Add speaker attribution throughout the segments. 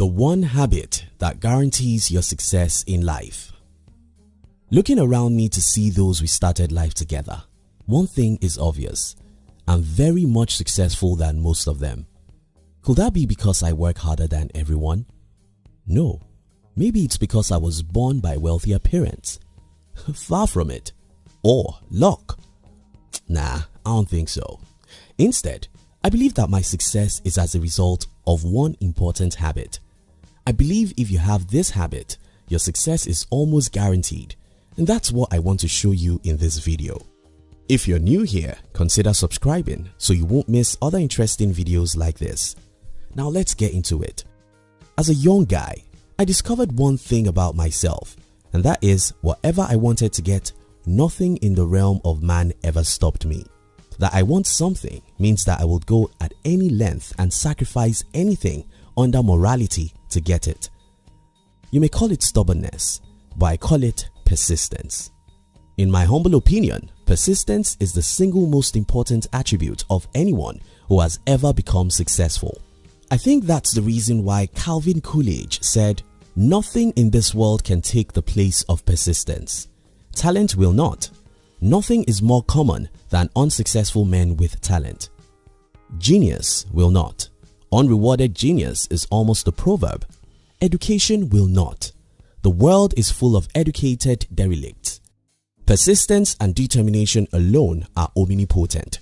Speaker 1: The one habit that guarantees your success in life. Looking around me to see those we started life together, one thing is obvious. I'm very much successful than most of them. Could that be because I work harder than everyone? No. Maybe it's because I was born by wealthier parents. Far from it. Or luck. Nah, I don't think so. Instead, I believe that my success is as a result of one important habit. I believe if you have this habit, your success is almost guaranteed, and that's what I want to show you in this video. If you're new here, consider subscribing so you won't miss other interesting videos like this. Now let's get into it. As a young guy, I discovered one thing about myself, and that is whatever I wanted to get, nothing in the realm of man ever stopped me. That I want something means that I will go at any length and sacrifice anything under morality to get it. You may call it stubbornness, but I call it persistence. In my humble opinion, persistence is the single most important attribute of anyone who has ever become successful. I think that's the reason why Calvin Coolidge said, "Nothing in this world can take the place of persistence. Talent will not. Nothing is more common than unsuccessful men with talent. Genius will not. Unrewarded genius is almost a proverb. Education will not. The world is full of educated derelicts. Persistence and determination alone are omnipotent.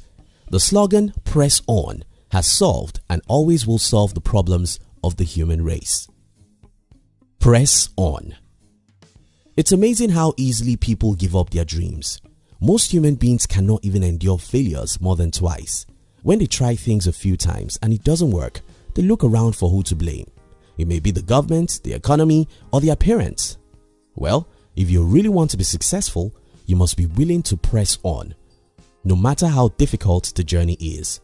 Speaker 1: The slogan, 'Press on,' has solved and always will solve the problems of the human race." Press on. It's amazing how easily people give up their dreams. Most human beings cannot even endure failures more than twice. When they try things a few times and it doesn't work, they look around for who to blame. It may be the government, the economy, or their parents. Well, if you really want to be successful, you must be willing to press on, no matter how difficult the journey is.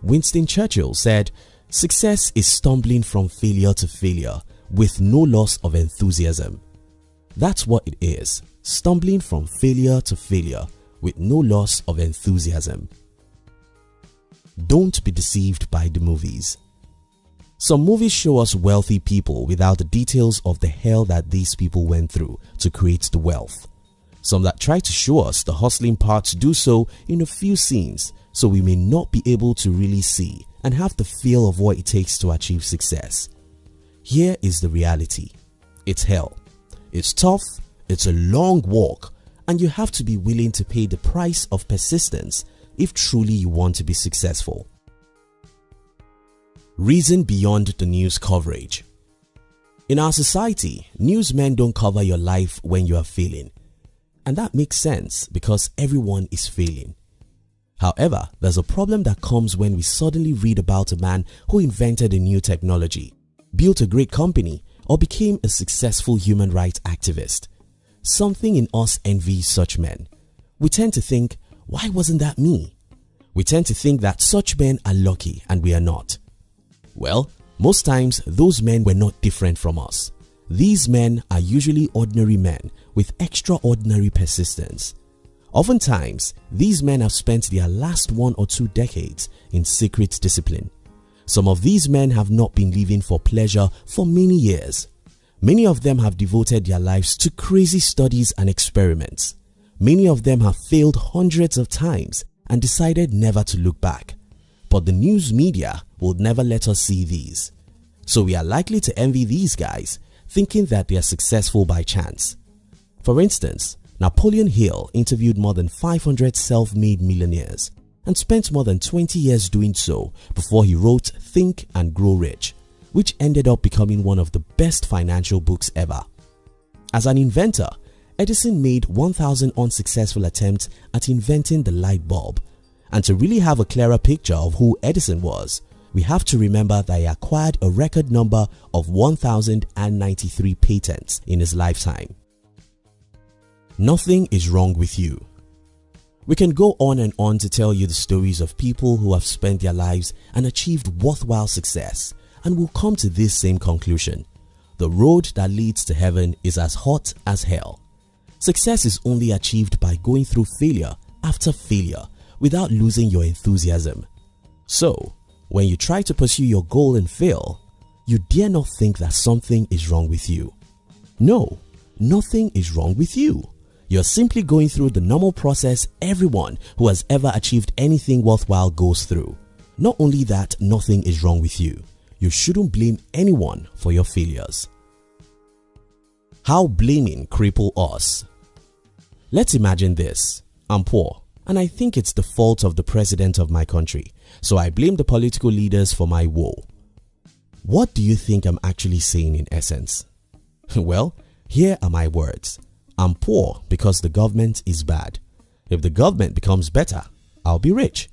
Speaker 1: Winston Churchill said, "Success is stumbling from failure to failure with no loss of enthusiasm." That's what it is, stumbling from failure to failure with no loss of enthusiasm. Don't be deceived by the movies. Some movies show us wealthy people without the details of the hell that these people went through to create the wealth. Some that try to show us the hustling parts do so in a few scenes, so we may not be able to really see and have the feel of what it takes to achieve success. Here is the reality. It's hell. It's tough, it's a long walk, and you have to be willing to pay the price of persistence if truly you want to be successful. Reason beyond the news coverage. In our society, newsmen don't cover your life when you are failing. And that makes sense because everyone is failing. However, there's a problem that comes when we suddenly read about a man who invented a new technology, built a great company, or became a successful human rights activist. Something in us envies such men. We tend to think, why wasn't that me? We tend to think that such men are lucky and we are not. Well, most times those men were not different from us. These men are usually ordinary men with extraordinary persistence. Oftentimes, these men have spent their last 1 or 2 decades in secret discipline. Some of these men have not been living for pleasure for many years. Many of them have devoted their lives to crazy studies and experiments. Many of them have failed hundreds of times and decided never to look back. But the news media will never let us see these. So we are likely to envy these guys, thinking that they are successful by chance. For instance, Napoleon Hill interviewed more than 500 self-made millionaires and spent more than 20 years doing so before he wrote Think and Grow Rich, which ended up becoming one of the best financial books ever. As an inventor, Edison made 1,000 unsuccessful attempts at inventing the light bulb. And to really have a clearer picture of who Edison was, we have to remember that he acquired a record number of 1,093 patents in his lifetime. Nothing is wrong with you. We can go on and on to tell you the stories of people who have spent their lives and achieved worthwhile success, and will come to this same conclusion. The road that leads to heaven is as hot as hell. Success is only achieved by going through failure after failure without losing your enthusiasm. So, when you try to pursue your goal and fail, you dare not think that something is wrong with you. No, nothing is wrong with you. You're simply going through the normal process everyone who has ever achieved anything worthwhile goes through. Not only that, nothing is wrong with you. You shouldn't blame anyone for your failures. How blaming cripple us. Let's imagine this. I'm poor, and I think it's the fault of the president of my country, so I blame the political leaders for my woe. What do you think I'm actually saying in essence? Well, here are my words. I'm poor because the government is bad. If the government becomes better, I'll be rich.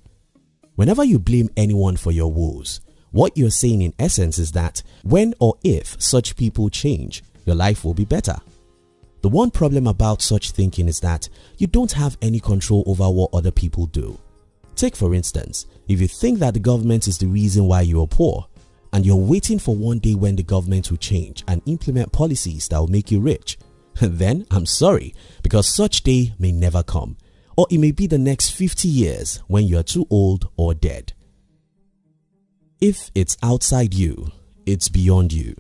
Speaker 1: Whenever you blame anyone for your woes, what you're saying in essence is that when or if such people change, your life will be better. The one problem about such thinking is that you don't have any control over what other people do. Take for instance, if you think that the government is the reason why you are poor, and you're waiting for one day when the government will change and implement policies that will make you rich, then I'm sorry, because such day may never come, or it may be the next 50 years when you're too old or dead. If it's outside you, it's beyond you.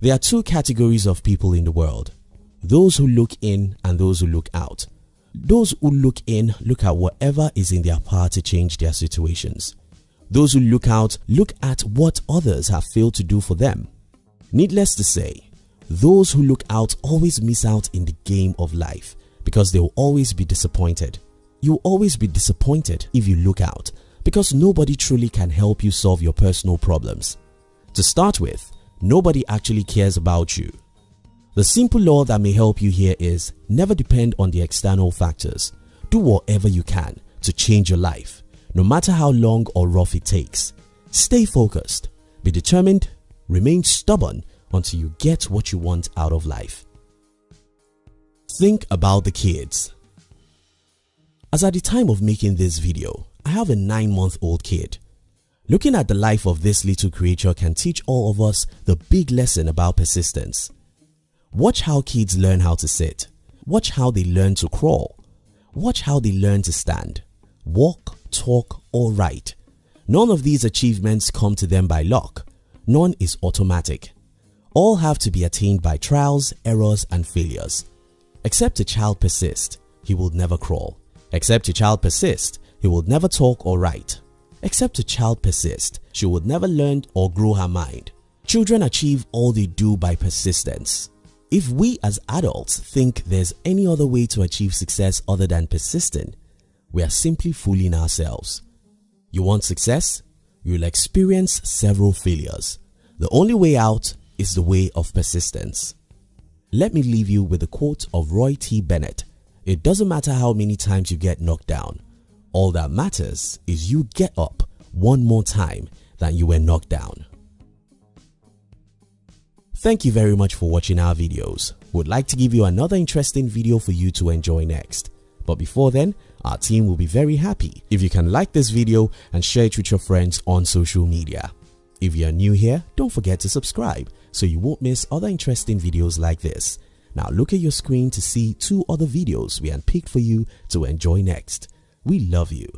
Speaker 1: There are two categories of people in the world: those who look in and those who look out. Those who look in look at whatever is in their power to change their situations. Those who look out look at what others have failed to do for them. Needless to say, those who look out always miss out in the game of life because they will always be disappointed. You will always be disappointed if you look out because nobody truly can help you solve your personal problems. To start with, nobody actually cares about you. The simple law that may help you here is never depend on the external factors. Do whatever you can to change your life, no matter how long or rough it takes. Stay focused, be determined, remain stubborn until you get what you want out of life. Think about the kids. As at the time of making this video, I have a 9-month-old kid. Looking at the life of this little creature can teach all of us the big lesson about persistence. Watch how kids learn how to sit. Watch how they learn to crawl. Watch how they learn to stand, walk, talk, or write. None of these achievements come to them by luck. None is automatic. All have to be attained by trials, errors, and failures. Except a child persist, he will never crawl. Except a child persist, he will never talk or write. Except a child persist, she would never learn or grow her mind. Children achieve all they do by persistence. If we as adults think there's any other way to achieve success other than persisting, we are simply fooling ourselves. You want success? You'll experience several failures. The only way out is the way of persistence. Let me leave you with a quote of Roy T. Bennett. It doesn't matter how many times you get knocked down. All that matters is you get up one more time than you were knocked down. Thank you very much for watching our videos. We'd like to give you another interesting video for you to enjoy next. But before then, our team will be very happy if you can like this video and share it with your friends on social media. If you're new here, don't forget to subscribe so you won't miss other interesting videos like this. Now look at your screen to see 2 other videos we handpicked for you to enjoy next. We love you.